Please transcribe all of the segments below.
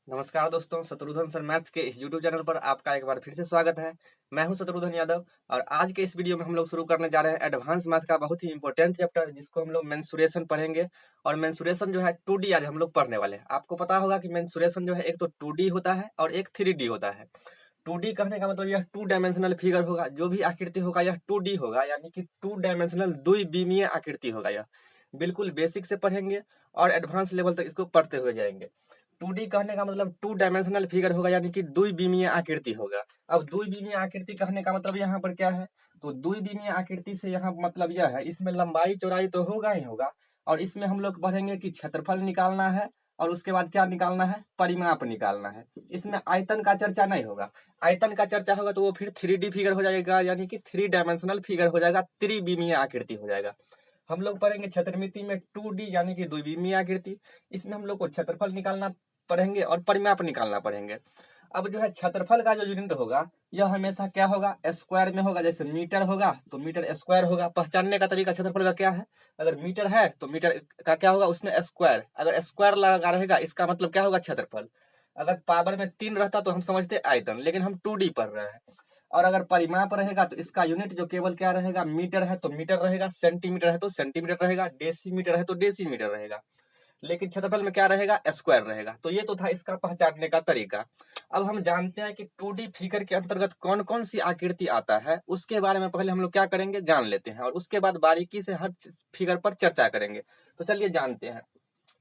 नमस्कार दोस्तों, Shatrughan sir maths के इस यूट्यूब चैनल पर आपका एक बार फिर से स्वागत है। मैं हूं शत्रुघ्न यादव और आज के इस वीडियो में हम लोग शुरू करने जा रहे हैं एडवांस मैथ का बहुत ही इंपॉर्टेंट चैप्टर, जिसको हम लोग मेंसुरेशन पढ़ेंगे। और मेंसुरेशन जो है 2D आज हम लोग पढ़ने वाले हैं। आपको पता होगा कि मेंसुरेशन जो है एक तो 2D होता है और एक 3D होता है। 2D कहने का मतलब यह 2 डायमेंशनल फिगर होगा, जो भी आकृति होगा यह 2D होगा, यानी कि 2 डायमेंशनल द्विविमीय आकृति होगा। यह बिल्कुल बेसिक से पढ़ेंगे और एडवांस लेवल तक इसको पढ़ते हुए जाएंगे। 2D कहने का मतलब 2 डायमेंशनल फिगर होगा, यानी कि द्विविमीय आकृति होगा। अब द्विविमीय आकृति कहने का मतलब यहाँ पर क्या है, तो द्विविमीय आकृति से यहाँ मतलब यह है, इसमें लंबाई चौड़ाई तो होगा ही होगा, और इसमें हम लोग पढ़ेंगे कि क्षेत्रफल निकालना है और उसके बाद क्या निकालना है, परिमाप निकालना है। इसमें आयतन का चर्चा नहीं होगा। आयतन का चर्चा होगा तो वो फिर 3D फिगर हो जाएगा, यानी कि 3 डायमेंशनल फिगर हो जाएगा, त्रिविमीय आकृति हो जाएगा। हम लोग पढ़ेंगे क्षेत्रमिति में 2D यानी कि द्विविमीय आकृति। इसमें हम लोग को क्षेत्रफल निकालना पढ़ेंगे और परिमाप निकालना पढ़ेंगे। अब जो है क्षेत्रफल का जो यूनिट होगा यह हमेशा क्या होगा, स्क्वायर में होगा। जैसे मीटर होगा तो मीटर स्क्वायर होगा। पहचानने का तरीका क्षेत्रफल का क्या है, अगर मीटर है तो मीटर का क्या होगा, उसमें स्क्वायर, अगर स्क्वायर लगा रहेगा इसका मतलब क्या होगा, क्षेत्रफल। अगर पावर में 3 रहता तो हम समझते आयतन, लेकिन हम 2D पढ़ रहे हैं। और अगर परिमाप रहेगा तो इसका यूनिट जो केवल क्या रहेगा, मीटर है तो मीटर रहेगा, सेंटीमीटर है तो सेंटीमीटर रहेगा, डेसीमीटर है तो डेसीमीटर रहेगा। लेकिन क्षेत्रफल में क्या रहेगा, स्क्वायर रहेगा। तो ये तो था इसका पहचानने का तरीका। अब हम जानते हैं कि 2D फिगर के अंतर्गत कौन कौन सी आकृति आता है, उसके बारे में पहले हम लोग क्या करेंगे, जान लेते हैं, और उसके बाद बारीकी से हर फिगर पर चर्चा करेंगे। तो चलिए जानते हैं।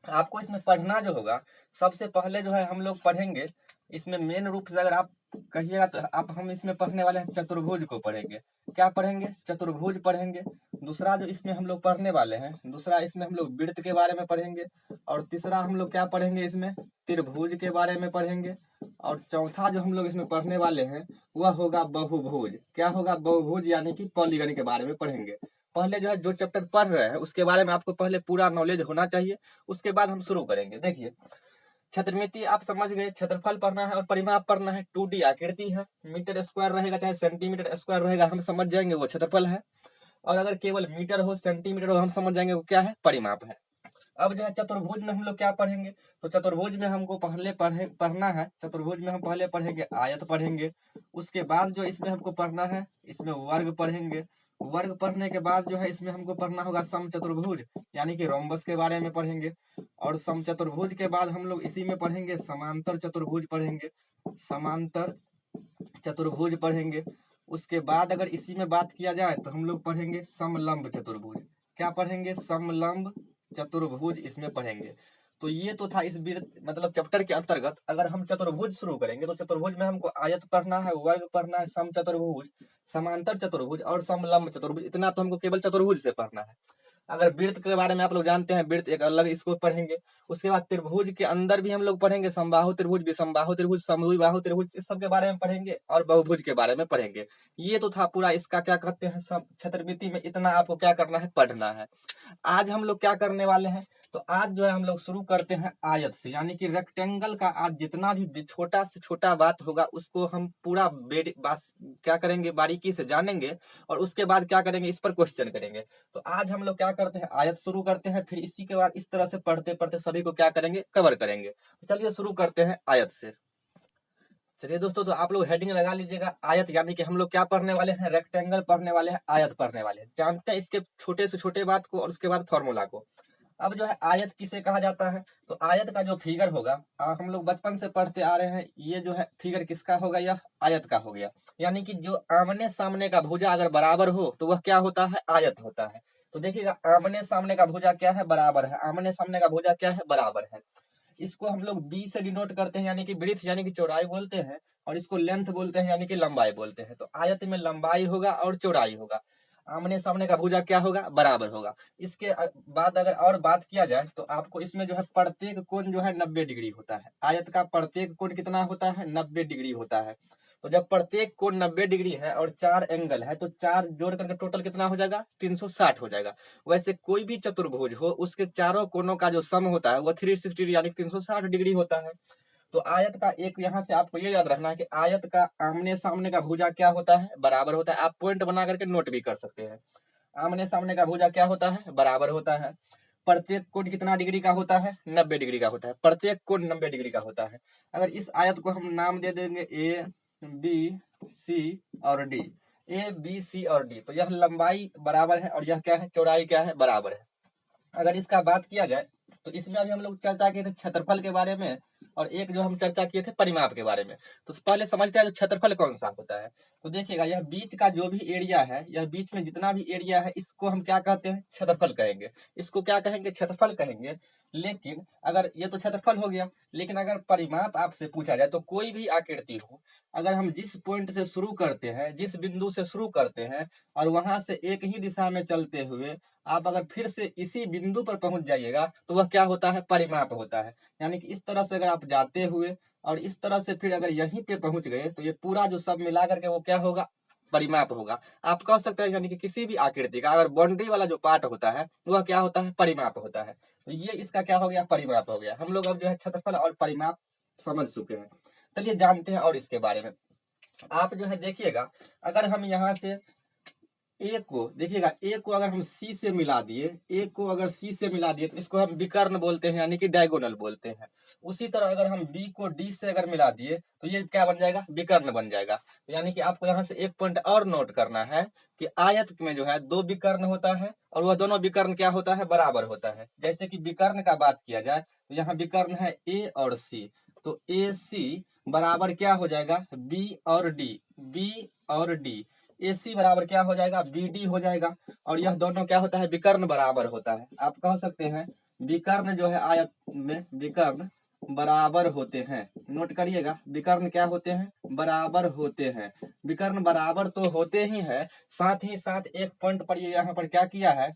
आपको इसमें पढ़ना जो होगा, सबसे पहले जो है हम लोग पढ़ेंगे, इसमें मेन रूप से अगर आप कहिएगा तो आप हम इसमें पढ़ने वाले हैं चतुर्भुज को पढ़ेंगे। क्या पढ़ेंगे, चतुर्भुज पढ़ेंगे। दूसरा जो इसमें हम लोग पढ़ने वाले हैं, दूसरा इसमें हम लोग वृत्त के बारे में पढ़ेंगे। और तीसरा हम लोग क्या पढ़ेंगे, इसमें त्रिभुज के बारे में पढ़ेंगे। और चौथा जो हम लोग इसमें पढ़ने वाले हैं वह होगा बहुभुज। क्या होगा, बहुभुज यानी कि पॉलीगन के बारे में पढ़ेंगे। पहले जो है जो चैप्टर पढ़ रहे हैं उसके बारे में आपको पहले पूरा नॉलेज होना चाहिए, उसके बाद हम शुरू करेंगे। देखिए, क्षेत्रमिति आप समझ गए, क्षेत्रफल पढ़ना है और परिमाप पढ़ना है। 2D आकृति है, मीटर स्क्वायर रहेगा चाहे सेंटीमीटर स्क्वायर रहेगा, हम समझ जाएंगे वो क्षेत्रफल है। और अगर केवल मीटर हो सेंटीमीटर हो, हम समझ जाएंगे वो क्या है, परिमाप है। अब जो है चतुर्भुज में हम लोग क्या पढ़ेंगे, तो चतुर्भुज में हमको पहले पढ़ना है, चतुर्भुज में हम पहले पढ़ेंगे आयत पढ़ेंगे। उसके बाद जो इसमें हमको पढ़ना है, इसमें वर्ग पढ़ेंगे। वर्ग पढ़ने के बाद जो है इसमें हमको पढ़ना होगा समचतुर्भुज, यानी कि रोम्बस के बारे में पढ़ेंगे। और समचतुर्भुज के बाद हम लोग इसी में पढ़ेंगे समांतर चतुर्भुज पढ़ेंगे, समांतर चतुर्भुज पढ़ेंगे। उसके बाद अगर इसी में बात किया जाए तो हम लोग पढ़ेंगे समलंब चतुर्भुज। क्या पढ़ेंगे, समलंब चतुर्भुज इसमें पढ़ेंगे। तो ये तो था इस मतलब चैप्टर के अंतर्गत। अगर हम चतुर्भुज शुरू करेंगे तो चतुर्भुज में हमको आयत पढ़ना है, वर्ग पढ़ना है, सम चतुर्भुज, समांतर चतुर्भुज और समलंब चतुर्भुज। इतना तो हमको केवल चतुर्भुज से पढ़ना है। अगर वृत्त के बारे में आप लोग जानते हैं, वृत्त एक अलग इसको पढ़ेंगे। उसके बाद त्रिभुज के अंदर भी हम लोग पढ़ेंगे समबाहु त्रिभुज, विषमबाहु त्रिभुज, समद्विबाहु त्रिभुज, इस सब के बारे में पढ़ेंगे और बहुभुज के बारे में पढ़ेंगे। ये तो था पूरा इसका क्या कहते हैं, सब क्षेत्रमिति में इतना आपको क्या करना है, पढ़ना है। आज हम लोग क्या करने वाले हैं, तो आज जो है हम लोग शुरू करते हैं आयत से, यानी कि रेक्टेंगल का आज जितना भी छोटा से छोटा बात होगा उसको हम पूरा बस क्या करेंगे, बारीकी से जानेंगे। और उसके बाद क्या करेंगे, इस पर क्वेश्चन करेंगे। तो आज हम लोग क्या करते हैं, आयत शुरू करते हैं, फिर इसी के बाद इस तरह से पढ़ते पढ़ते सभी को क्या करेंगे, कवर करेंगे। तो चलिए शुरू करते हैं आयत से। चलिए दोस्तों, तो आप लोग हेडिंग लगा लीजिएगा, आयत, यानी कि हम लोग क्या पढ़ने वाले हैं, रेक्टेंगल पढ़ने वाले हैं, आयत पढ़ने वाले हैं। जानते हैं इसके छोटे से छोटे बात को और उसके बाद फॉर्मूला को। अब जो है आयत किसे कहा जाता है, तो आयत का जो फिगर होगा, हम लोग बचपन से पढ़ते आ रहे हैं, ये जो है फिगर किसका होगा, यह आयत का हो गया। यानी कि जो आमने सामने का भुजा अगर बराबर हो तो वह क्या होता है, आयत होता है। तो देखिएगा, आमने सामने का भुजा क्या है, बराबर है। आमने सामने का भुजा क्या है, बराबर है। इसको हम लोग बी से डिनोट करते हैं, यानी कि ब्रीथ यानी कि चौड़ाई बोलते हैं, और इसको लेंथ बोलते हैं, यानी कि लंबाई बोलते हैं। तो आयत में लंबाई होगा और चौड़ाई होगा। आमने सामने का भुजा क्या होगा, बराबर होगा। इसके बाद अगर और बात किया जाए तो आपको इसमें जो है प्रत्येक कोण जो है 90 डिग्री होता है। आयत का प्रत्येक कोण कितना होता है, 90 डिग्री होता है। तो जब प्रत्येक कोण 90 डिग्री है और 4 एंगल है तो 4 जोड़ करके टोटल कितना हो जाएगा, 360 हो जाएगा। वैसे कोई भी चतुर्भुज हो उसके चारों कोनों का जो सम होता है वो 360 यानी 360 डिग्री होता है। तो आयत का एक यहाँ से आपको ये याद रखना है कि आयत का आमने सामने का भुजा क्या होता है, बराबर होता है। आप पॉइंट बना करके नोट भी कर सकते हैं। आमने सामने का भुजा क्या होता है, बराबर होता है। प्रत्येक कोण कितना डिग्री का होता है? 90 डिग्री का होता है। प्रत्येक कोण 90 डिग्री का होता है। अगर इस आयत को हम नाम दे देंगे ए बी सी और डी, ए बी सी और डी, तो यह लंबाई बराबर है और यह क्या है? चौड़ाई क्या है? बराबर है। अगर इसका बात किया जाए तो इसमें अभी हम लोग चर्चा किए थे क्षेत्रफल के बारे में, और एक जो हम चर्चा किए थे परिमाप के बारे में। तो पहले समझते हैं जो क्षेत्रफल कौन सा होता है। तो देखिएगा, यह बीच का जो भी एरिया है, यह बीच में जितना भी एरिया है, इसको हम क्या कहते हैं? क्षेत्रफल कहेंगे। इसको क्या कहेंगे? क्षेत्रफल कहेंगे। लेकिन अगर ये तो क्षेत्रफल हो गया, लेकिन अगर परिमाप आपसे पूछा जाए तो कोई भी आकृति हो, अगर हम जिस पॉइंट से शुरू करते हैं, जिस बिंदु से शुरू करते हैं और वहां से एक ही दिशा में चलते हुए आप अगर फिर से इसी बिंदु पर पहुंच जाइएगा तो वह क्या होता है? परिमाप होता है। यानी कि इस तरह से अगर आप जाते हुए और इस तरह से फिर अगर यहीं पे पहुंच गए तो ये पूरा जो सब मिला करके वो क्या होगा? परिमाप होगा। आप कह सकते हैं यानी कि किसी भी आकृति का अगर बाउंड्री वाला जो पार्ट होता है वह क्या होता है? परिमाप होता है। तो ये इसका क्या हो गया? परिमाप हो गया। हम लोग अब जो है क्षेत्रफल और परिमाप समझ चुके हैं। चलिए जानते हैं और इसके बारे में। आप जो है देखिएगा, अगर हम यहाँ से ए को देखिएगा, ए को अगर हम सी से मिला दिए, ए को अगर सी से मिला दिए तो इसको हम विकर्ण बोलते हैं, यानी कि डायगोनल बोलते हैं। उसी तरह अगर हम बी को डी से अगर मिला दिए तो ये क्या बन जाएगा? विकर्ण बन जाएगा। तो यानी कि आपको यहाँ से एक पॉइंट और नोट करना है कि आयत में जो है दो विकर्ण होता है और वह दोनों विकर्ण क्या होता है? बराबर होता है। जैसे कि विकर्ण का बात किया जाए तो यहाँ विकर्ण है ए और सी, तो ए सी बराबर क्या हो जाएगा? बी और डी, बी और डी। AC बराबर क्या हो जाएगा? BD हो जाएगा। और यह दोनों क्या होता है? विकर्ण बराबर होता है। आप कह सकते हैं विकर्ण जो है आयत में विकर्ण बराबर होते हैं। नोट करिएगा, विकर्ण क्या होते हैं? बराबर होते हैं। विकर्ण बराबर तो होते ही है, साथ ही साथ एक पॉइंट पर ये यहाँ पर क्या किया है?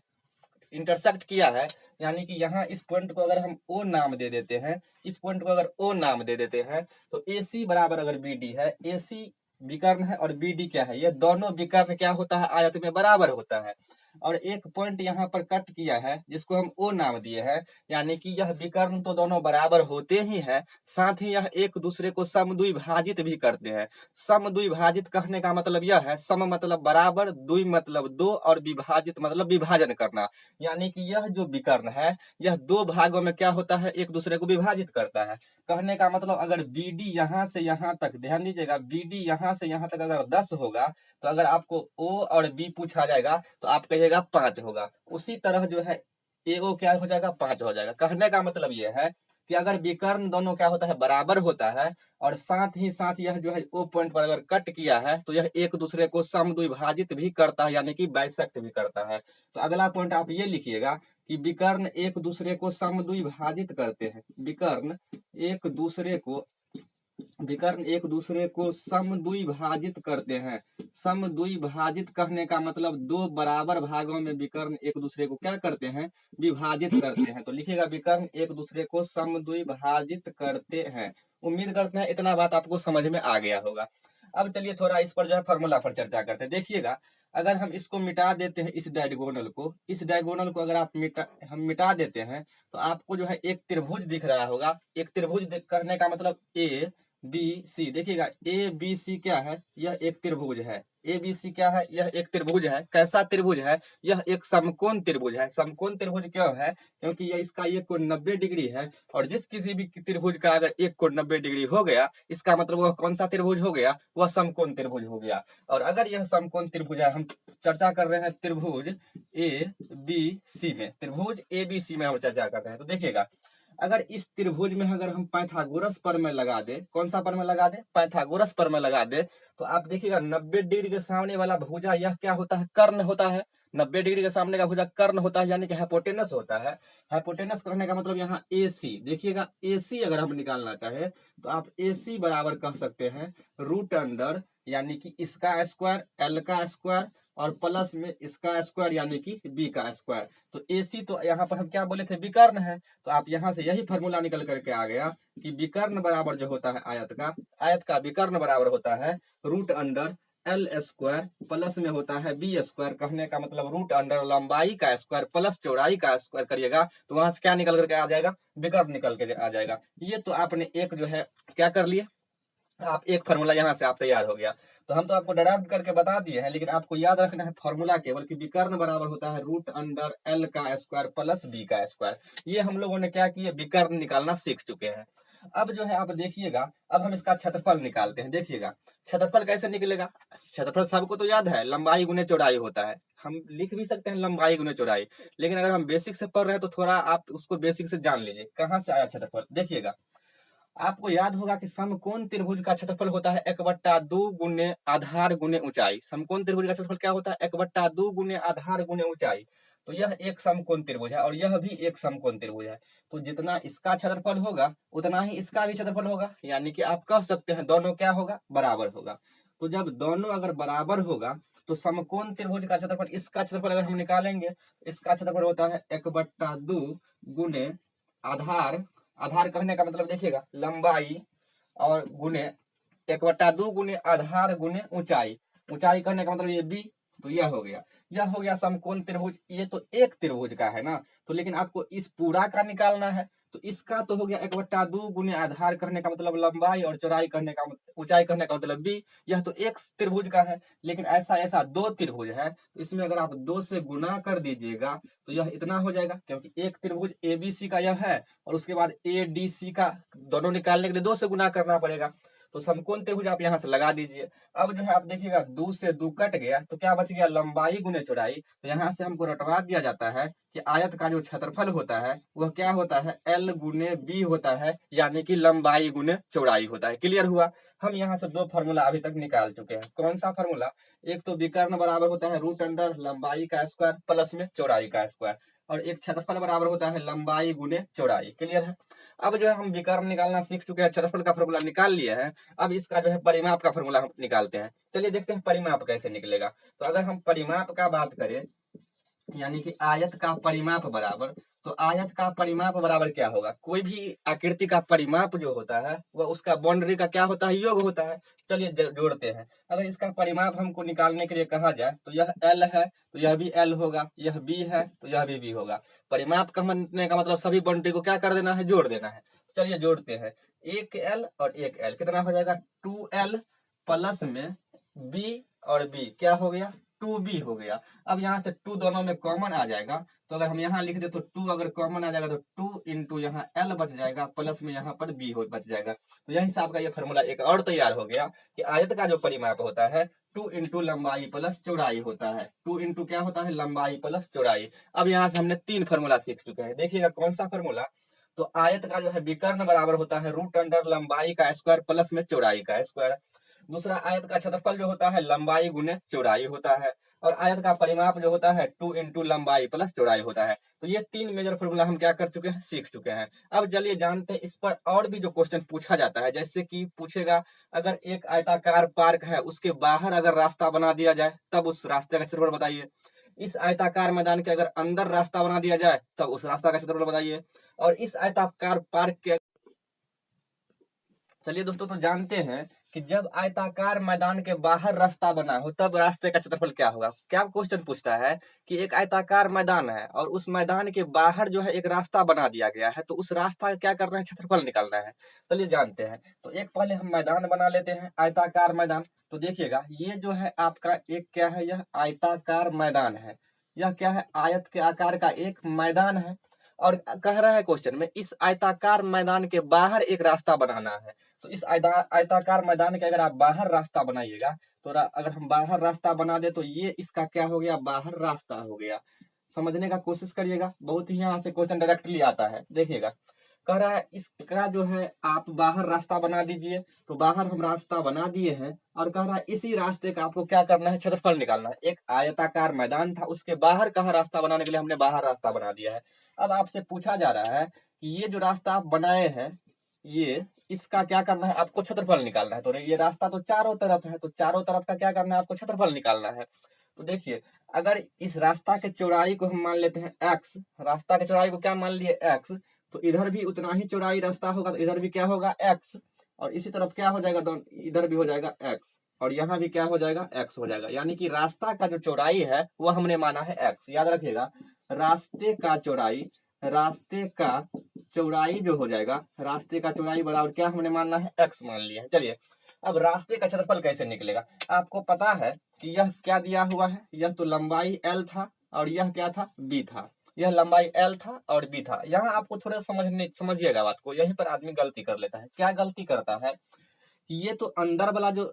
इंटरसेक्ट किया है। यानी कि यहाँ इस पॉइंट को अगर हम O नाम दे देते हैं, इस पॉइंट को अगर O नाम दे देते हैं तो AC बराबर अगर BD है, AC विकर्ण है और BD क्या है? ये दोनों विकर्ण क्या होता है? आयत में बराबर होता है। और एक पॉइंट यहाँ पर कट किया है जिसको हम O नाम दिए हैं, यानी कि यह विकर्ण तो दोनों बराबर होते ही है, साथ ही यह एक दूसरे को समद्विभाजित भी करते हैं। समद्विभाजित कहने का मतलब यह है, सम मतलब बराबर, द्वि मतलब दो और विभाजित मतलब विभाजन करना। यानी कि यह जो विकर्ण है यह दो भागों में क्या होता है? एक दूसरे को विभाजित करता है। कहने का मतलब अगर BD यहाँ से यहाँ तक, ध्यान दीजिएगा, BD यहाँ से यहाँ तक अगर 10 होगा तो अगर आपको O और B पूछा जाएगा तो आप कहिएगा 5 होगा। उसी तरह जो है AO क्या हो जाएगा? 5 हो जाएगा। कहने का मतलब यह है कि अगर विकर्ण दोनों क्या होता है? बराबर होता है, और साथ ही साथ यह जो है O पॉइंट पर अगर कट किया है तो यह एक दूसरे को समद्विभाजित भी करता है, यानी कि बाइसेक्ट भी करता है। तो अगला पॉइंट आप ये लिखिएगा कि विकर्ण एक दूसरे को समद्विभाजित करते हैं। विकर्ण एक दूसरे को समद्विभाजित करते हैं। समद्विभाजित कहने का मतलब दो बराबर भागों में विकर्ण एक दूसरे को क्या करते हैं? विभाजित करते हैं। तो लिखिएगा विकर्ण एक दूसरे को समद्विभाजित करते हैं। उम्मीद करते हैं इतना बात आपको समझ में आ गया होगा। अब चलिए थोड़ा इस पर जो है फॉर्मूला पर चर्चा करते हैं। देखिएगा, अगर हम इसको मिटा देते हैं, इस डायगोनल को अगर आप मिटा देते हैं तो आपको जो है एक त्रिभुज दिख रहा होगा। एक त्रिभुज कहने का मतलब ABC, देखिएगा ABC क्या है? यह एक त्रिभुज है। ABC क्या है? यह एक त्रिभुज है। कैसा त्रिभुज है? यह एक समकोण त्रिभुज है। समकोण त्रिभुज क्यों है? क्योंकि यह इसका एक कोण 90 डिग्री है, और जिस किसी भी त्रिभुज का अगर एक कोण 90 डिग्री हो गया, इसका मतलब वह कौन सा त्रिभुज हो गया? वह समकोण त्रिभुज हो गया। और अगर यह समकोण त्रिभुज है, हम चर्चा कर रहे हैं त्रिभुज ABC में, त्रिभुज ABC में हम चर्चा कर रहे हैं। तो देखिएगा, अगर इस त्रिभुज में अगर हम पाइथागोरस प्रमेय लगा दे, कौन सा प्रमेय लगा दे? पाइथागोरस प्रमेय लगा दे, तो आप देखिएगा 90 डिग्री के सामने वाला भुजा यह क्या होता है? कर्ण होता है। 90 डिग्री के सामने का भुजा कर्ण होता है, यानी कि हाइपोटेनस होता है। हाइपोटेनस करने का मतलब यहाँ AC, देखिएगा AC अगर हम निकालना चाहे तो आप AC बराबर कह सकते हैं रूट अंडर, यानी कि इसका स्क्वायर, L का स्क्वायर और प्लस में इसका स्क्वायर, यानी कि B का स्क्वायर। तो AC तो यहाँ पर हम क्या बोले थे? विकर्ण है। तो आप यहाँ से यही फॉर्मूला निकल करके आ गया कि विकर्ण बराबर जो होता है आयत का विकर्ण बराबर होता है root under L square plus में होता है B स्क्वायर। कहने का मतलब रूट अंडर लंबाई का स्क्वायर प्लस चौड़ाई का स्क्वायर करिएगा तो वहां से क्या निकल करके आ जाएगा? विकर्ण निकल के आ जाएगा। ये तो आपने एक जो है क्या कर लिए, आप एक फॉर्मूला यहाँ से आप तैयार हो गया। तो हम तो आपको डेराइव करके बता दिए हैं, लेकिन आपको याद रखना है फॉर्मूला केवल कि विकर्ण बराबर होता है रूट अंडर एल का स्क्वायर प्लस बी का स्क्वायर। ये हम लोगों ने क्या किया, विकर्ण निकालना सीख चुके हैं। अब जो है आप देखिएगा, अब हम इसका क्षेत्रफल निकालते हैं। देखिएगा क्षेत्रफल कैसे निकलेगा। क्षेत्रफल सबको तो याद है, लंबाई गुने चौड़ाई होता है। हम लिख भी सकते हैं लंबाई गुने चौड़ाई, लेकिन अगर हम बेसिक से पढ़ रहे हैं तो थोड़ा आप उसको बेसिक से जान लीजिए कहाँ से आया क्षेत्रफल। देखिएगा आपको याद होगा कि समकोण त्रिभुज का क्षेत्रफल होता है 1/2 गुने आधार गुने ऊंचाई। समकोण त्रिभुज का क्षेत्रफल क्या होता है, 1/2 गुने आधार गुने ऊंचाई। तो यह एक समकोण त्रिभुज है और यह भी एक समकोण त्रिभुज है। तो जितना इसका क्षेत्रफल होगा उतना ही इसका भी क्षेत्रफल होगा, यानी कि आप कह सकते हैं दोनों क्या होगा, बराबर होगा। तो जब दोनों अगर बराबर होगा तो समकोण त्रिभुज का क्षेत्रफल, इसका क्षेत्रफल अगर हम निकालेंगे, इसका क्षेत्रफल होता है 1/2 गुने आधार, आधार कहने का मतलब देखिएगा लंबाई, और गुने 1/2 गुने आधार गुने ऊंचाई, ऊंचाई कहने का मतलब ये बी। तो यह हो गया, यह हो गया समकोण त्रिभुज। ये तो एक त्रिभुज का है ना, तो लेकिन आपको इस पूरा का निकालना है। तो इसका तो हो गया 1/2 गुने आधार कहने का मतलब लंबाई, और चौड़ाई कहने का ऊंचाई कहने का मतलब बी। यह तो एक त्रिभुज का है, लेकिन ऐसा ऐसा दो त्रिभुज है, तो इसमें अगर आप 2 से गुना कर दीजिएगा तो यह इतना हो जाएगा, क्योंकि एक त्रिभुज एबीसी का यह है, और उसके बाद एडीसी का दोनों निकालने के लिए 2 से गुना करना पड़ेगा। तो समकोण त्रिभुज आप यहाँ से लगा दीजिए। अब जो है आप देखिएगा 2 से 2 कट गया, तो क्या बच गया, लंबाई गुने चौड़ाई। तो यहाँ से हमको रटवा दिया जाता है कि आयत का जो क्षेत्रफल होता है वह क्या होता है, एल गुने बी होता है, यानी कि लंबाई गुने चौड़ाई होता है। क्लियर हुआ। हम यहाँ से दो फॉर्मूला अभी तक निकाल चुके हैं। कौन सा फॉर्मूला, एक तो विकर्ण बराबर होता है रूट अंडर लंबाई का स्क्वायर प्लस में चौड़ाई का स्क्वायर, और एक क्षेत्रफल बराबर होता है लंबाई गुने चौड़ाई। क्लियर है। अब जो है हम विकर्ण निकालना सीख चुके हैं, क्षेत्रफल का फॉर्मूला निकाल लिए हैं। अब इसका जो है परिमाप का फॉर्मूला हम निकालते हैं। चलिए देखते हैं परिमाप कैसे निकलेगा। तो अगर हम परिमाप का बात करें, यानी कि आयत का परिमाप बराबर, तो आयत का परिमाप बराबर क्या होगा, कोई भी आकृति का परिमाप जो होता है वह उसका बाउंड्री का क्या होता है, योग होता है। चलिए जोड़ते हैं। अगर इसका परिमाप हमको निकालने के लिए कहा जाए तो यह एल है तो यह भी एल होगा, यह बी है तो यह भी बी होगा। परिमाप कहने का मतलब सभी बाउंड्री को क्या कर देना है, जोड़ देना है। चलिए जोड़ते हैं, एक एल और एक एल कितना हो जाएगा, 2L प्लस में बी और बी क्या हो गया, 2B हो गया। अब यहाँ से 2 दोनों में कॉमन आ जाएगा, तो अगर हम यहाँ लिख दे तो 2 अगर कॉमन आ जाएगा तो 2 इंटू यहाँ L बच जाएगा, प्लस में यहाँ पर B बच जाएगा। तो यही हिसाब का ये फॉर्मूला एक और तैयार हो गया कि आयत का जो परिमाप होता है 2 इंटू लंबाई प्लस चौड़ाई होता है। 2 इंटू क्या होता है, लंबाई प्लस चौड़ाई। अब यहाँ से हमने 3 फॉर्मूला सीख चुके हैं। देखिएगा कौन सा फॉर्मूला, तो आयत का जो है विकर्ण बराबर होता है रूट अंडर लंबाई का स्क्वायर प्लस में चौड़ाई का स्क्वायर। दूसरा, आयत का क्षेत्रफल जो होता है लंबाई गुने चौड़ाई होता है, और आयत का परिमाप जो होता है 2 इंटू लंबाई प्लस चौड़ाई होता है। तो ये 3 मेजर फॉर्मूला हम क्या कर चुके हैं, सीख चुके हैं। अब चलिए जानते हैं इस पर और भी जो क्वेश्चन पूछा जाता है, जैसे कि पूछेगा अगर एक आयताकार पार्क है उसके बाहर अगर रास्ता बना दिया जाए तब उस रास्ते का क्षेत्रफल बताइए। इस आयताकार मैदान के अगर अंदर रास्ता बना दिया जाए तब उस रास्ता का क्षेत्रफल बताइए। और इस आयताकार पार्क के, चलिए दोस्तों तो जानते हैं कि जब आयताकार मैदान के बाहर रास्ता बना हो तब रास्ते का क्षेत्रफल क्या होगा। क्या क्वेश्चन पूछता है कि एक आयताकार मैदान है और उस मैदान के बाहर जो है एक रास्ता बना दिया गया है, तो उस रास्ता का क्या करना है, क्षेत्रफल निकालना है। चलिए जानते हैं। तो एक पहले हम मैदान बना लेते हैं, आयताकार मैदान। तो देखिएगा ये जो है आपका एक क्या है, यह आयताकार मैदान है। यह क्या है, आयत के आकार का एक मैदान है। और कह रहा है क्वेश्चन में इस आयताकार मैदान के बाहर एक रास्ता बनाना है। तो इस आयताकार मैदान के अगर आप बाहर रास्ता बनाइएगा, तो अगर हम बाहर रास्ता बना दे तो ये इसका क्या हो गया, बाहर रास्ता हो गया। समझने का कोशिश करिएगा, बहुत ही यहाँ से क्वेश्चन डायरेक्टली आता है। देखिएगा कह रहा है इसका जो है आप बाहर रास्ता बना दीजिए। तो बाहर हम रास्ता बना दिए हैं, और कह रहा है इसी रास्ते का आपको क्या करना है, क्षेत्रफल निकालना है। एक आयताकार मैदान था, उसके बाहर कहा रास्ता बनाने के लिए हमने बाहर रास्ता बना दिया है। अब आपसे पूछा जा रहा है कि ये जो रास्ता आप बनाए हैं, ये इसका क्या करना है, आपको क्षेत्रफल निकालना है। तो ये रास्ता तो चारों तरफ है, तो चारों तरफ का क्या करना है, आपको क्षेत्रफल निकालना है। तो देखिए अगर इस रास्ता के चौड़ाई को हम मान लेते हैं x, रास्ता के चौड़ाई को क्या मान लिए x, तो इधर भी उतना ही चौड़ाई रास्ता होगा, तो इधर भी क्या होगा x, और इसी तरफ क्या हो जाएगा, दोनों इधर भी हो जाएगा x, और यहाँ भी क्या हो जाएगा, x हो जाएगा। यानी कि रास्ता का जो चौड़ाई है वह हमने माना है x। याद रखिएगा, रास्ते का चौड़ाई, रास्ते का चौड़ाई जो हो जाएगा, रास्ते का चौड़ाई बराबर क्या हमने मानना है, x मान लिया है। चलिए अब रास्ते का क्षेत्रफल कैसे निकलेगा? आपको पता है कि यह क्या दिया हुआ है, यह तो लंबाई l था और यह क्या था, b था। यह लंबाई l था और b था। यहाँ आपको थोड़ा समझिएगा बात को, यहीं पर आदमी गलती कर लेता है। क्या गलती करता है कि ये तो अंदर वाला जो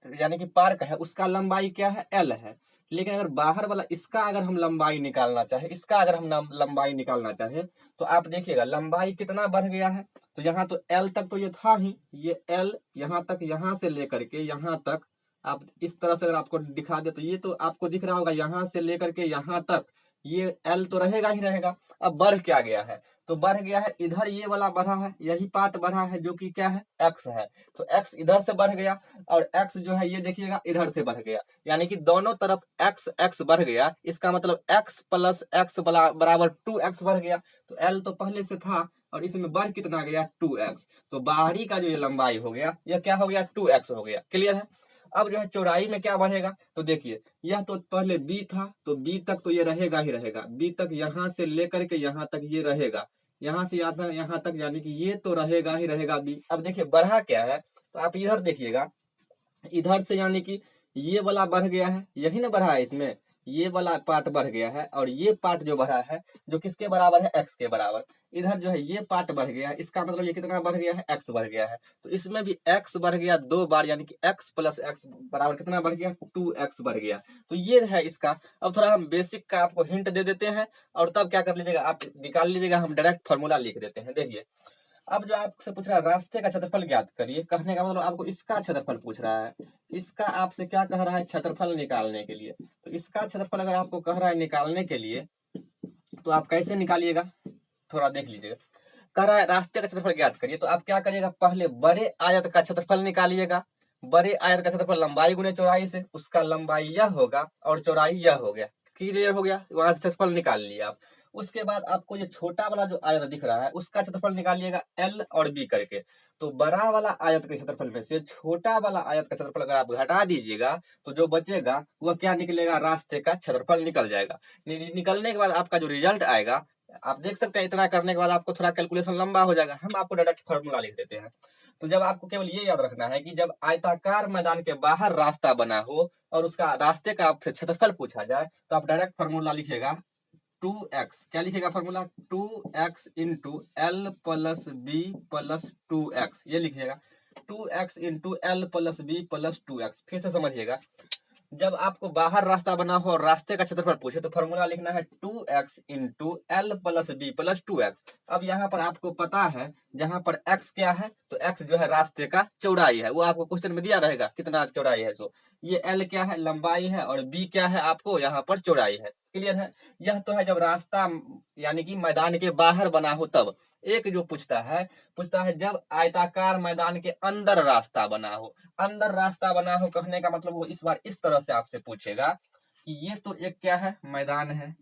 यानी कि पार्क है उसका लंबाई क्या है, l है। लेकिन अगर बाहर वाला इसका अगर हम लंबाई निकालना चाहे, इसका अगर हम लंबाई निकालना चाहे तो आप देखिएगा लंबाई कितना बढ़ गया है। तो यहाँ तो l तक तो ये था ही, ये l यहाँ तक, यहाँ से लेकर के यहाँ तक आप इस तरह से अगर आपको दिखा दे तो ये तो आपको दिख रहा होगा, यहाँ से लेकर के यहाँ तक ये l तो रहेगा ही रहेगा। अब बढ़ क्या गया है, तो बढ़ गया है इधर ये वाला बढ़ा है, यही पार्ट बढ़ा है जो कि क्या है, x है। तो x इधर से बढ़ गया और x जो है ये देखिएगा इधर से बढ़ गया, यानी कि दोनों तरफ x बढ़ गया। इसका मतलब x प्लस x बराबर 2x बढ़ गया। तो l तो पहले से था और इसमें बढ़ कितना गया, 2x। तो बाहरी का जो ये लंबाई हो गया यह क्या हो गया, 2x हो गया। क्लियर है? अब जो है चौड़ाई में क्या बढ़ेगा, तो देखिए यह तो पहले b था, तो b तक तो ये रहेगा ही रहेगा, b तक यहाँ से लेकर के यहाँ तक ये रहेगा, यहाँ से यहाँ तक यानी कि ये तो रहेगा ही रहेगा b। अब देखिए बढ़ा क्या है, तो आप इधर देखिएगा, इधर से यानी कि ये वाला बढ़ गया है, यही ना बढ़ा है, इसमें ये वाला पार्ट बढ़ गया है और ये पार्ट जो बढ़ा है जो किसके बराबर है, x के बराबर। इधर जो है ये पार्ट बढ़ गया है, इसका मतलब ये कितना बढ़ गया है, x बढ़ गया है। तो इसमें भी x बढ़ गया 2 बार, यानी कि x प्लस x बराबर कितना बढ़ गया, 2x बढ़ गया। तो ये है इसका। अब थोड़ा हम बेसिक का आपको हिंट दे देते हैं और तब क्या कर लीजिएगा, आप निकाल लीजिएगा। हम डायरेक्ट फॉर्मूला लिख देते हैं। देखिए अब जो आपसे पूछ रहा है रास्ते का क्षेत्रफल ज्ञात करिए, कहने का मतलब आपको इसका क्षेत्रफल पूछ रहा है। इसका आपसे क्या कह रहा है, क्षेत्रफल निकालने के लिए। तो इसका क्षेत्रफल अगर आपको कह रहा है निकालने के लिए तो आप कैसे निकालिएगा, थोड़ा देख लीजिएगा। कह रहा है रास्ते का क्षेत्रफल ज्ञात करिए, तो आप क्या करिएगा, पहले बड़े आयत का क्षेत्रफल निकालिएगा। बड़े आयत का क्षेत्रफल लंबाई गुने चौड़ाई से, उसका लंबाई यह होगा और चौड़ाई यह हो गया। क्लियर हो गया, वहां से क्षेत्रफल निकाल लिया आप। उसके बाद आपको ये छोटा वाला जो आयत दिख रहा है उसका क्षेत्रफल निकालिएगा l और b करके। तो बड़ा वाला आयत के क्षेत्रफल में से छोटा वाला आयत का क्षेत्रफल अगर आप घटा दीजिएगा तो जो बचेगा वह क्या निकलेगा, रास्ते का क्षेत्रफल निकल जाएगा। निकलने के बाद आपका जो रिजल्ट आएगा आप देख सकते हैं। इतना करने के बाद आपको थोड़ा कैलकुलेशन लंबा हो जाएगा, हम आपको डायरेक्ट फॉर्मूला लिख देते हैं। तो जब आपको केवल ये याद रखना है कि जब आयताकार मैदान के बाहर रास्ता बना हो और उसका रास्ते का आपसे क्षेत्रफल पूछा जाए तो आप डायरेक्ट फॉर्मूला लिखेगा 2x। क्या लिखेगा formula, 2x into L plus B plus 2x, ये लिखिएगा 2x into L plus B plus 2x। फिर से समझिएगा, जब आपको बाहर रास्ता बना हो और रास्ते का क्षेत्रफल पूछे तो फॉर्मूला लिखना है 2x into L plus B plus 2x। अब यहाँ पर आपको पता है जहां पर x क्या है, तो x जो है रास्ते का चौड़ाई है, वो आपको क्वेश्चन में दिया रहेगा कितना चौड़ाई है। सो ये l क्या है, लंबाई है, और b क्या है, आपको यहाँ पर चौड़ाई है। क्लियर है? यह तो है जब रास्ता यानी कि मैदान के बाहर बना हो तब। एक जो पूछता है जब आयताकार मैदान के अंदर रास्ता बना हो। अंदर रास्ता बना हो कहने का मतलब वो इस बार इस तरह से आपसे पूछेगा कि ये तो एक क्या है, मैदान है,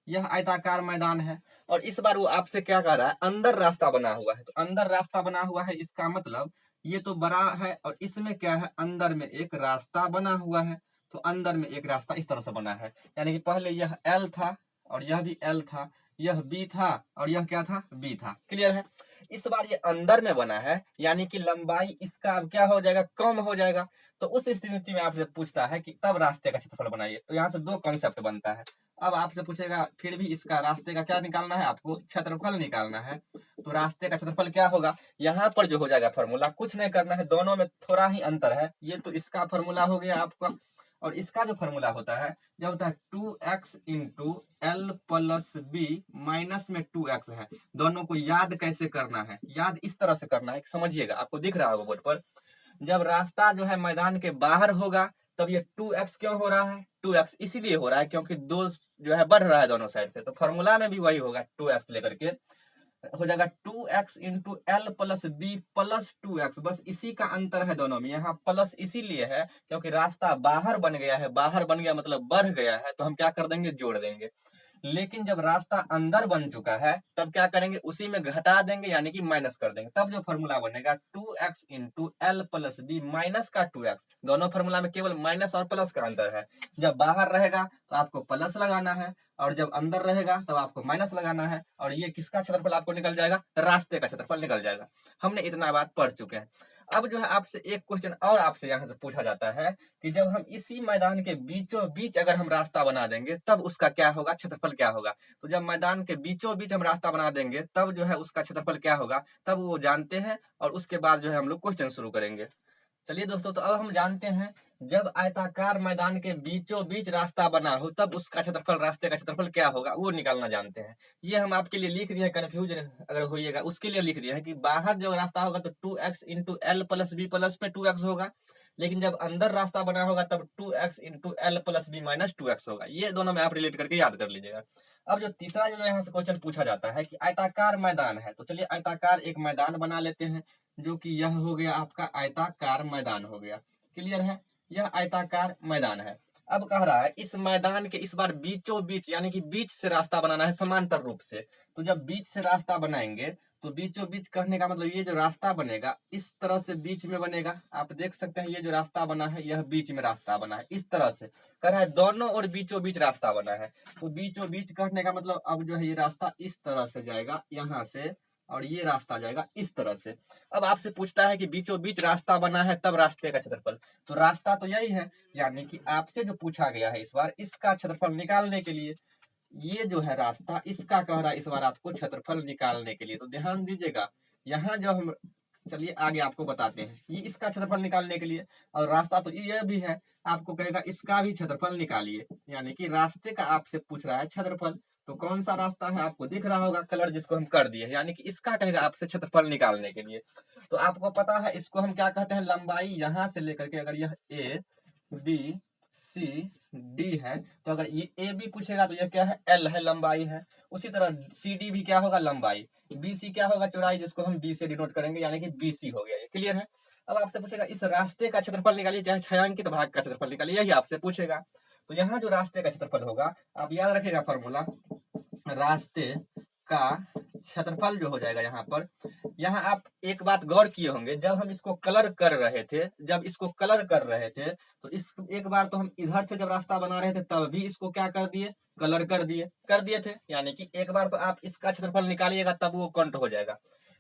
यह आयताकार मैदान है, और इस बार वो आपसे क्या कह रहा है, अंदर रास्ता बना हुआ है। तो अंदर रास्ता बना हुआ है इसका मतलब ये तो बड़ा है और इसमें क्या है, अंदर में एक रास्ता बना हुआ है। तो अंदर में एक रास्ता इस तरह से बना है, यानी कि पहले यह L था और यह भी L था, यह B था और यह क्या था, B था। क्लियर है? इस बार ये अंदर में बना है, यानी कि लंबाई इसका अब क्या हो जाएगा, कम हो जाएगा। तो उस स्थिति में आपसे पूछता है कि तब रास्ते का क्षेत्रफल बनाइए। तो यहाँ से दो कॉन्सेप्ट बनता है। अब आपसे पूछेगा फिर भी इसका रास्ते का क्या निकालना है, आपको क्षेत्रफल निकालना है। तो रास्ते का क्षेत्रफल क्या होगा, यहाँ पर जो हो जाएगा फॉर्मूला, कुछ नहीं करना है, दोनों में थोड़ा ही अंतर है। ये तो इसका फॉर्मूला हो गया आपका, और इसका जो फॉर्मूला होता है जो होता है 2x into L plus B minus में 2x है। दोनों को याद कैसे करना है, याद इस तरह से करना है, समझिएगा, आपको दिख रहा होगा बोर्ड पर। जब रास्ता जो है मैदान के बाहर होगा तब ये 2x क्यों हो रहा है, 2x इसीलिए हो रहा है क्योंकि दो जो है बढ़ रहा है दोनों साइड से। तो फॉर्मूला में भी वही होगा, 2x लेकर के हो जाएगा 2x into L plus B plus 2x। बस इसी का अंतर है दोनों में, यहाँ प्लस इसीलिए है क्योंकि रास्ता बाहर बन गया है, बाहर बन गया मतलब बढ़ गया है, तो हम क्या कर देंगे, जोड़ देंगे। लेकिन जब रास्ता अंदर बन चुका है तब क्या करेंगे, उसी में घटा देंगे, यानी कि माइनस कर देंगे। तब जो फॉर्मूला बनेगा 2x into L plus B minus का 2x। दोनों फॉर्मूला में केवल माइनस और प्लस का अंतर है। जब बाहर रहेगा तो आपको प्लस लगाना है, और जब अंदर रहेगा तब आपको माइनस लगाना है, और ये किसका क्षेत्रफल आपको निकल जाएगा, रास्ते का क्षेत्रफल निकल जाएगा। हमने इतना बात पढ़ चुके हैं। अब जो है आपसे एक क्वेश्चन और आपसे यहाँ से पूछा जाता है कि जब हम इसी मैदान के बीचों बीच अगर हम रास्ता बना देंगे तब उसका क्या होगा, क्षेत्रफल क्या होगा। तो जब मैदान के बीचों बीच हम रास्ता बना देंगे तब जो है उसका क्षेत्रफल क्या होगा, तब वो जानते हैं और उसके बाद जो है हम लोग क्वेश्चन शुरू करेंगे। चलिए दोस्तों, तो अब हम जानते हैं जब आयताकार मैदान के बीचों बीच रास्ता बना हो तब उसका क्षेत्रफल, रास्ते का क्षेत्रफल क्या होगा वो निकालना जानते हैं। ये हम आपके लिए लिख दिए हैं, कंफ्यूज अगर होइएगा उसके लिए लिख दिए हैं कि बाहर जो रास्ता होगा तो 2x into L plus B plus में 2x होगा, लेकिन जब अंदर रास्ता बना होगा तब 2x into L plus B minus 2x होगा। ये दोनों में आप रिलेट करके याद कर लीजिएगा। अब जो तीसरा जो यहाँ से क्वेश्चन पूछा जाता है कि आयताकार मैदान है, तो चलिए आयताकार एक मैदान बना लेते हैं, जो कि यह हो गया आपका आयताकार मैदान हो गया। क्लियर है, यह आयताकार मैदान है। अब कह रहा है इस मैदान के इस बार बीचों बीच, यानी कि बीच से रास्ता बनाना है समांतर रूप से। तो जब बीच से रास्ता बनाएंगे तो बीचों बीच कहने का मतलब ये जो रास्ता बनेगा इस तरह से बीच में बनेगा। आप देख सकते हैं ये जो रास्ता बना है यह बीच में रास्ता बना है इस तरह से। कह रहा है दोनों और बीचों बीच रास्ता बना है, तो बीचों बीच कहने का मतलब अब जो है ये रास्ता इस तरह से जाएगा यहाँ से, और ये रास्ता जाएगा इस तरह से। अब आपसे पूछता है कि बीचों बीच रास्ता बना है तब रास्ते का क्षेत्रफल, तो रास्ता तो यही है, यानी कि आपसे जो पूछा गया है इस बार इसका क्षेत्रफल निकालने के लिए, ये जो है रास्ता इसका कह रहा है इस बार आपको क्षेत्रफल निकालने के लिए। तो ध्यान दीजिएगा, यहाँ जो हम, चलिए आगे आपको बताते हैं, ये इसका क्षेत्रफल निकालने के लिए, और रास्ता तो ये भी है, आपको कहेगा इसका भी क्षेत्रफल निकालिए, यानी कि रास्ते का आपसे पूछ रहा है क्षेत्रफल। तो कौन सा रास्ता है आपको दिख रहा होगा कलर जिसको हम कर दिए, यानी कि इसका कहेगा आपसे क्षेत्रफल निकालने के लिए। तो आपको पता है इसको हम क्या कहते हैं, लंबाई यहाँ से लेकर के, अगर यह ए बी सी डी है तो अगर ये ए बी पूछेगा तो यह क्या है, एल है, लंबाई है। उसी तरह सी डी भी क्या होगा, लंबाई। बी सी क्या होगा, चौड़ाई, जिसको हम बी से डिनोट करेंगे, यानी कि बी सी हो गया। ये क्लियर है। अब आपसे पूछेगा इस रास्ते का क्षेत्रफल निकालिए, चाहे छायांकित भाग का क्षेत्रफल निकालिए, यही आपसे पूछेगा। तो यहाँ जो रास्ते का क्षेत्रफल होगा, आप याद रखिएगा फॉर्मूला, रास्ते का क्षेत्रफल जो हो जाएगा यहाँ पर, यहाँ आप एक बात गौर किए होंगे, जब हम इसको कलर कर रहे थे, तो इस एक बार तो हम इधर से जब रास्ता बना रहे थे तब भी इसको क्या कर दिए, कलर कर दिए थे, यानी कि एक बार तो आप इसका क्षेत्रफल निकालिएगा तब वो काउंट हो जाएगा।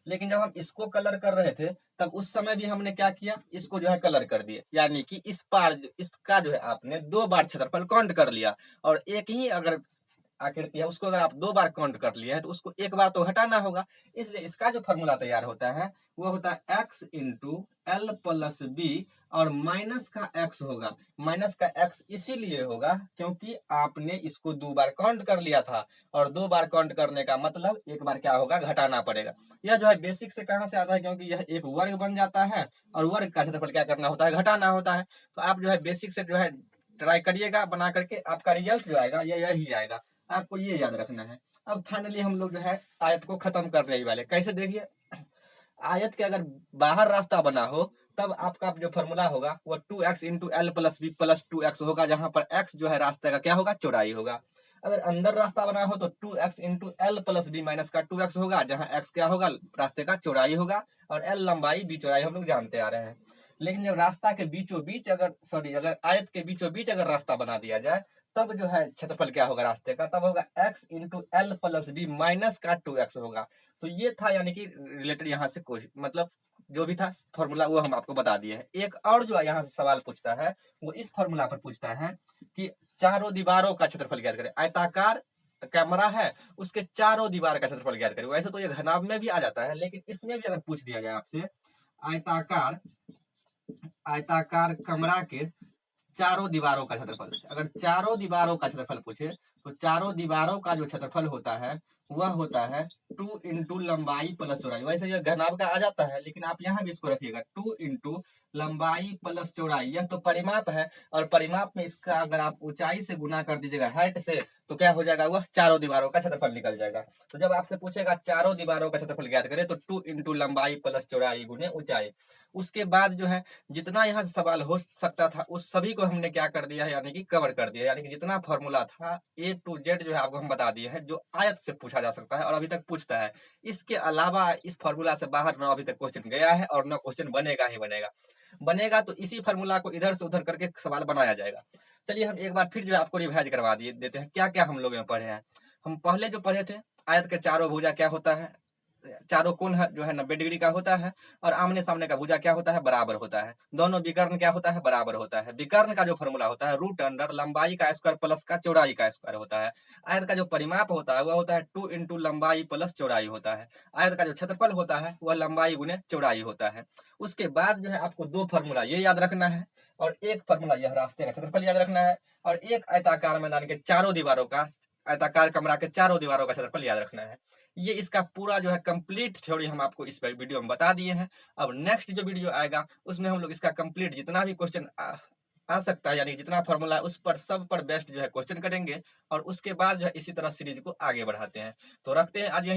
लेकिन जब हम इसको कलर कर रहे थे तब उस समय भी हमने क्या किया, इसको जो है कलर कर दिए, यानी कि इस पार इसका जो है आपने 2 बार क्षेत्रफल काउंट कर लिया, और एक ही अगर आकृति है उसको अगर आप 2 बार काउंट कर लिए हैं तो उसको एक बार तो घटाना होगा। इसलिए इसका जो फॉर्मूला तैयार होता है वो होता है x into L plus B, और माइनस का x होगा। माइनस का x इसीलिए होगा क्योंकि आपने इसको 2 बार काउंट कर लिया था, और 2 बार काउंट करने का मतलब एक बार क्या होगा, घटाना पड़ेगा। यह जो है बेसिक से कहाँ से आता है, क्योंकि यह एक वर्ग बन जाता है और वर्ग का क्षेत्रफल क्या करना होता है, घटाना होता है। तो आप जो है बेसिक से जो है ट्राई करिएगा बना करके, आपका रिजल्ट जो आएगा ये यही आएगा, आपको ये याद रखना है। अब फाइनली हम लोग जो है आयत को खत्म करने ही वाले। कैसे, देखिए, आयत के अगर बाहर रास्ता बना हो तब आपका जो फॉर्मूला होगा वो 2x into L plus B plus 2x होगा, जहां पर x जो है रास्ते का क्या होगा, चौड़ाई होगा। अगर अंदर रास्ता बना हो तो 2x into L plus B minus का 2x होगा, जहां x क्या होगा, रास्ते का चौड़ाई होगा, और l लंबाई, बी चौड़ाई हम लोग जानते आ रहे हैं। लेकिन जब रास्ता के बीचों बीच अगर, सॉरी, अगर आयत के बीचों बीच अगर रास्ता बना दिया जाए तब जो है क्षेत्रफल क्या होगा रास्ते का, तब होगा x into L plus B minus का 2x होगा। तो ये था, यानी कि रिलेटेड यहाँ से कुछ मतलब जो भी था फॉर्मूला वो हम आपको बता दिए हैं। एक और जो यहाँ से सवाल पूछता है वो इस फॉर्मूला पर पूछता है कि चारों दीवारों का क्षेत्रफल ज्ञात करें। आयताकार कैमरा है, उसके चारों दीवार का क्षेत्रफल ज्ञात करें। वैसे तो ये घनाभ में भी आ जाता है, लेकिन इसमें भी अगर पूछ दिया जाए आपसे, आयताकार आयताकार कमरा के चारों दीवारों का क्षेत्रफल, अगर चारों दीवारों का क्षेत्रफल पूछे तो चारों दीवारों का जो क्षेत्रफल होता है वह होता है 2 इंटू लंबाई प्लस चौड़ाई। वैसे यह घनाभ का आ जाता है, लेकिन आप यहाँ भी इसको रखिएगा 2 इंटू लंबाई प्लस चौड़ाई, यह तो परिमाप है, और परिमाप में इसका अगर आप ऊंचाई से गुना कर दीजिएगा हाइट से, तो क्या हो जाएगा, वह चारों दीवारों का क्षेत्रफल निकल जाएगा। तो जब आपसे पूछेगा चारों दीवारों का क्षेत्रफल ज्ञात करें तो 2 इंटू लंबाई प्लस चौड़ाई गुने ऊंचाई। उसके बाद जो है जितना यहाँ से सवाल हो सकता था उस सभी को हमने क्या कर दिया है, यानी कि कवर कर दिया, यानी कि जितना फॉर्मूला था ए टू जेड जो है आपको हम बता दिए हैं, जो आयत से पूछा जा सकता है और अभी तक पूछता है। इसके अलावा इस फॉर्मूला से बाहर ना अभी तक क्वेश्चन गया है और ना क्वेश्चन बनेगा ही बनेगा। बनेगा तो इसी फॉर्मूला को इधर से उधर करके सवाल बनाया जाएगा। चलिए हम एक बार फिर जो है आपको रिवाइज करवा देते हैं क्या क्या हम लोग यहाँ पढ़े हैं। हम पहले जो पढ़े थे, आयत के चारों भुजा क्या होता है, चारों कोण जो है 90 डिग्री का होता है, और आमने सामने का भुजा क्या होता है, बराबर होता है। दोनों विकर्ण क्या होता है, बराबर होता है। विकर्ण का जो फॉर्मूला होता है रूट अंडर लंबाई का स्क्वायर प्लस का चौड़ाई का स्क्वायर होता है। आयत का जो परिमाप होता है वह होता है 2 इंटू लंबाई प्लस चौड़ाई होता है। आयत का जो क्षेत्रफल होता है वह लंबाई गुने चौड़ाई होता है। उसके बाद जो है आपको दो फॉर्मूला ये याद रखना है, और एक फॉर्मूला यह रास्ते का क्षेत्रफल याद रखना है, और एक आयताकार मैदान के चारों दीवारों का, आयताकार कमरा के चारों दीवारों का क्षेत्रफल याद रखना है। ये इसका पूरा जो है कंप्लीट थ्योरी हम आपको इस वीडियो में बता दिए हैं। अब नेक्स्ट जो वीडियो आएगा उसमें हम लोग इसका कंप्लीट जितना भी क्वेश्चन आ सकता है, यानी जितना फॉर्मूला है उस पर सब पर बेस्ट जो है क्वेश्चन करेंगे, और उसके बाद जो है इसी तरह सीरीज को आगे बढ़ाते हैं। तो रखते हैं आज यहीं।